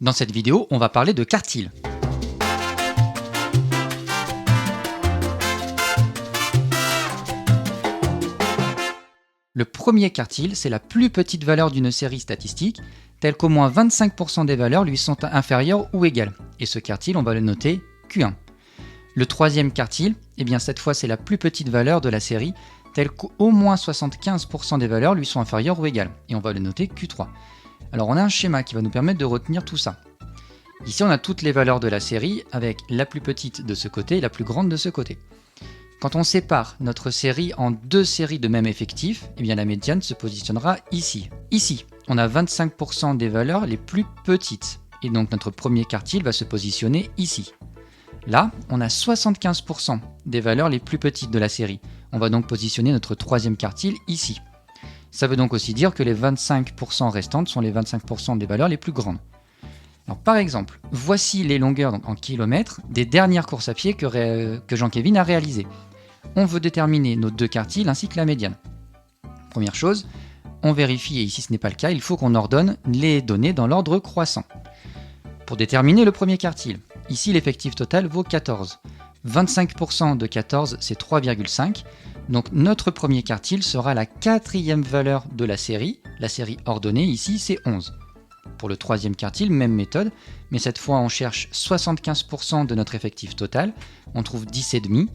Dans cette vidéo, on va parler de quartile. Le premier quartile, c'est la plus petite valeur d'une série statistique, telle qu'au moins 25% des valeurs lui sont inférieures ou égales. Et ce quartile, on va le noter Q1. Le troisième quartile, eh bien cette fois c'est la plus petite valeur de la série, telle qu'au moins 75% des valeurs lui sont inférieures ou égales. Et on va le noter Q3. Alors on a un schéma qui va nous permettre de retenir tout ça. Ici on a toutes les valeurs de la série avec la plus petite de ce côté et la plus grande de ce côté. Quand on sépare notre série en deux séries de même effectif, eh bien la médiane se positionnera ici. Ici, on a 25% des valeurs les plus petites. Et donc notre premier quartile va se positionner ici. Là, on a 75% des valeurs les plus petites de la série. On va donc positionner notre troisième quartile ici. Ça veut donc aussi dire que les 25% restantes sont les 25% des valeurs les plus grandes. Alors, par exemple, voici les longueurs en kilomètres des dernières courses à pied que Jean-Kévin a réalisées. On veut déterminer nos deux quartiles ainsi que la médiane. Première chose, on vérifie, et ici ce n'est pas le cas, il faut qu'on ordonne les données dans l'ordre croissant. Pour déterminer le premier quartile, ici l'effectif total vaut 14. 25% de 14, c'est 3,5. Donc notre premier quartile sera la quatrième valeur de la série ordonnée, ici c'est 11. Pour le troisième quartile, même méthode, mais cette fois on cherche 75% de notre effectif total, on trouve 10,5.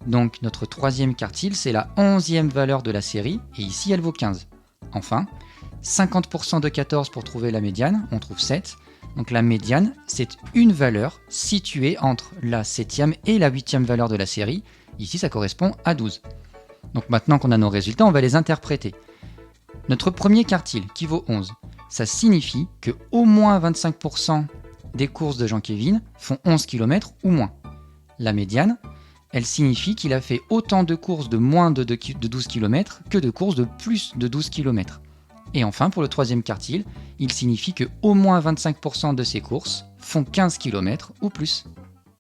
Donc notre troisième quartile, c'est la 11e valeur de la série, et ici elle vaut 15. Enfin, 50% de 14 pour trouver la médiane, on trouve 7. Donc la médiane, c'est une valeur située entre la 7e et la 8e valeur de la série, ici ça correspond à 12. Donc maintenant qu'on a nos résultats, on va les interpréter. Notre premier quartile, qui vaut 11, ça signifie que au moins 25% des courses de Jean-Kévin font 11 km ou moins. La médiane, elle signifie qu'il a fait autant de courses de moins de 12 km que de courses de plus de 12 km. Et enfin, pour le troisième quartile, il signifie que au moins 25% de ses courses font 15 km ou plus.